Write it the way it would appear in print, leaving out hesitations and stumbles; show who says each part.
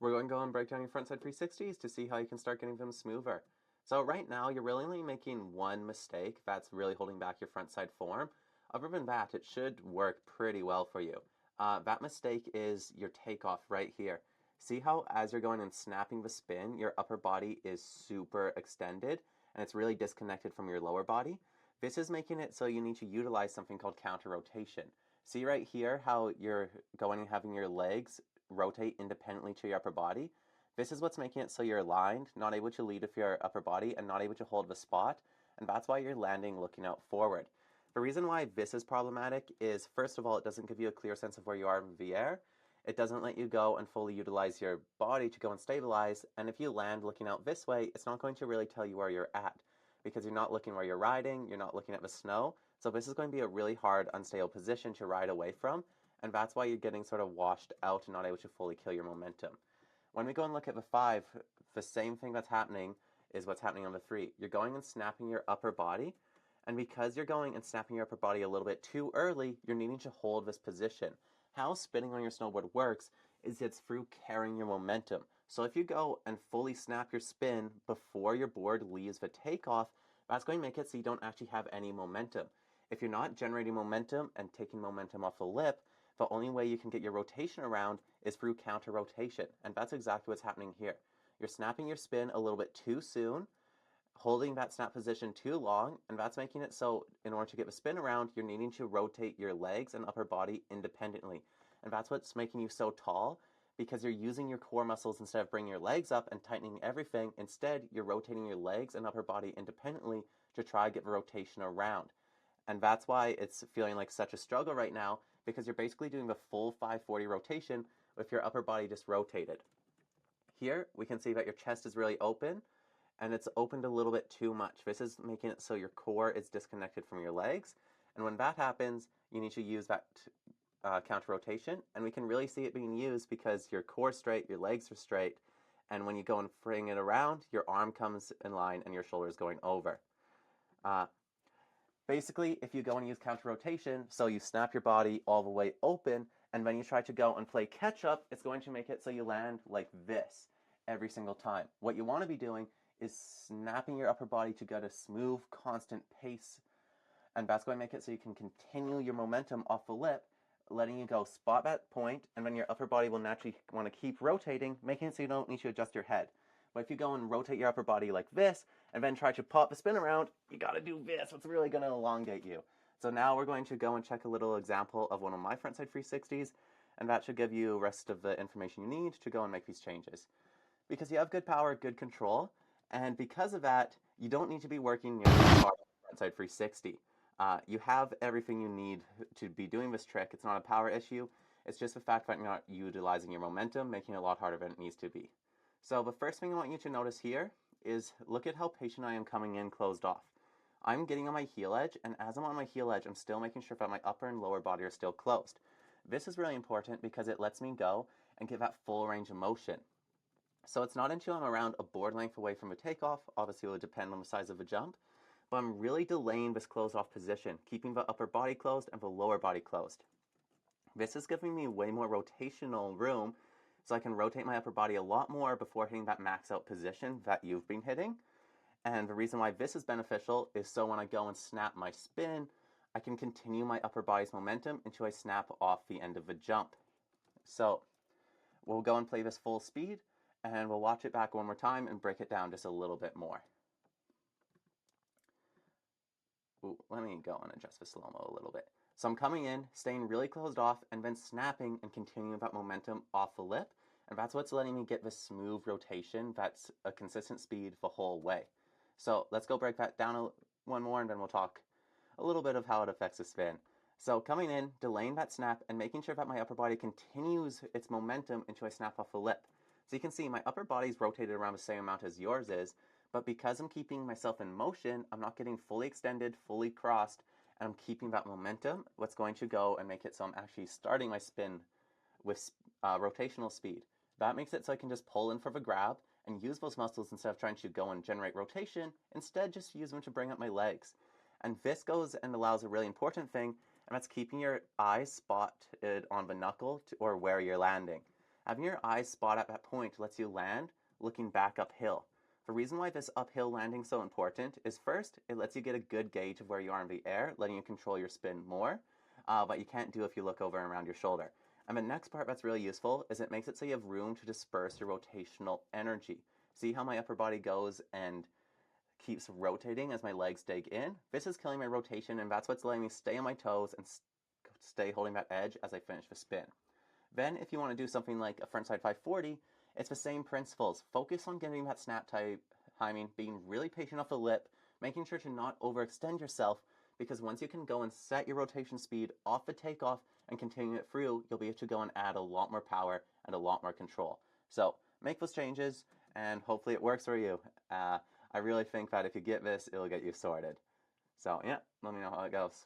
Speaker 1: We're going to go and break down your frontside 360s to see how you can start getting them smoother. So right now, you're really only making one mistake that's really holding back your frontside form. Other than that, it should work pretty well for you. That mistake is your takeoff right here. See how as you're going and snapping the spin, your upper body is super extended and it's really disconnected from your lower body? This is making it so you need to utilize something called counter rotation. See right here how you're going and having your legs rotate independently to your upper body? This is what's making it so you're aligned, not able to lead with your upper body, and not able to hold the spot, and that's why you're landing looking out forward. The reason why this is problematic is, first of all, it doesn't give you a clear sense of where you are in the air. It doesn't let you go and fully utilize your body to go and stabilize, and if you land looking out this way, it's not going to really tell you where you're at, because you're not looking where you're riding, you're not looking at the snow, so this is going to be a really hard, unstable position to ride away from, and that's why you're getting sort of washed out and not able to fully kill your momentum. When we go and look at the 5, the same thing that's happening is what's happening on the 3. You're going and snapping your upper body, and because you're going and snapping your upper body a little bit too early, you're needing to hold this position. How spinning on your snowboard works is it's through carrying your momentum. So if you go and fully snap your spin before your board leaves the takeoff, that's going to make it so you don't actually have any momentum. If you're not generating momentum and taking momentum off the lip, the only way you can get your rotation around is through counter rotation, and that's exactly what's happening here. You're snapping your spin a little bit too soon, holding that snap position too long, and that's making it so in order to get the spin around, you're needing to rotate your legs and upper body independently. And that's what's making you so tall, because you're using your core muscles instead of bringing your legs up and tightening everything. Instead, you're rotating your legs and upper body independently to try to get the rotation around. And that's why it's feeling like such a struggle right now, because you're basically doing the full 540 rotation with your upper body just rotated. Here, we can see that your chest is really open, and it's opened a little bit too much. This is making it so your core is disconnected from your legs, and when that happens, you need to use that counter rotation, and we can really see it being used because your core is straight, your legs are straight, and when you go and bring it around, your arm comes in line and your shoulder is going over. Basically, if you go and use counter rotation, so you snap your body all the way open, and then you try to go and play catch up, it's going to make it so you land like this every single time. What you want to be doing is snapping your upper body to get a smooth, constant pace, and that's going to make it so you can continue your momentum off the lip, letting you go spot that point, and then your upper body will naturally want to keep rotating, making it so you don't need to adjust your head. But if you go and rotate your upper body like this, and then try to pop the spin around, you gotta do this, what's really gonna elongate you. So now we're going to go and check a little example of one of my frontside 360s, and that should give you the rest of the information you need to go and make these changes. Because you have good power, good control, and because of that, you don't need to be working nearly as hard on frontside 360. You have everything you need to be doing this trick. It's not a power issue, it's just the fact that you're not utilizing your momentum, making it a lot harder than it needs to be. So the first thing I want you to notice here is look at how patient I am coming in closed off. I'm getting on my heel edge, and as I'm on my heel edge, I'm still making sure that my upper and lower body are still closed. This is really important because it lets me go and get that full range of motion. So it's not until I'm around a board length away from a takeoff, obviously it will depend on the size of the jump, but I'm really delaying this closed off position, keeping the upper body closed and the lower body closed. This is giving me way more rotational room, so I can rotate my upper body a lot more before hitting that max out position that you've been hitting. And the reason why this is beneficial is so when I go and snap my spin, I can continue my upper body's momentum until I snap off the end of the jump. So we'll go and play this full speed, and we'll watch it back one more time and break it down just a little bit more. Ooh, let me go and adjust the slow-mo a little bit. So I'm coming in, staying really closed off, and then snapping and continuing that momentum off the lip. And that's what's letting me get this smooth rotation that's a consistent speed the whole way. So let's go break that down one more, and then we'll talk a little bit of how it affects the spin. So coming in, delaying that snap, and making sure that my upper body continues its momentum until I snap off the lip. So you can see my upper body's rotated around the same amount as yours is, but because I'm keeping myself in motion, I'm not getting fully extended, fully crossed, and I'm keeping that momentum, what's going to go and make it so I'm actually starting my spin with rotational speed. That makes it so I can just pull in for the grab and use those muscles instead of trying to go and generate rotation. Instead, just use them to bring up my legs. And this goes and allows a really important thing, and that's keeping your eyes spotted on the knuckle or where you're landing. Having your eyes spot at that point lets you land looking back uphill. The reason why this uphill landing is so important is first, it lets you get a good gauge of where you are in the air, letting you control your spin more, but you can't do if you look over and around your shoulder. And the next part that's really useful is it makes it so you have room to disperse your rotational energy. See how my upper body goes and keeps rotating as my legs dig in? This is killing my rotation, and that's what's letting me stay on my toes and stay holding that edge as I finish the spin. Then if you want to do something like a frontside 540, it's the same principles. Focus on getting that snap timing, being really patient off the lip, making sure to not overextend yourself, because once you can go and set your rotation speed off the takeoff and continue it through, you'll be able to go and add a lot more power and a lot more control. So make those changes, and hopefully it works for you. I really think that if you get this, it'll get you sorted. So yeah, let me know how it goes.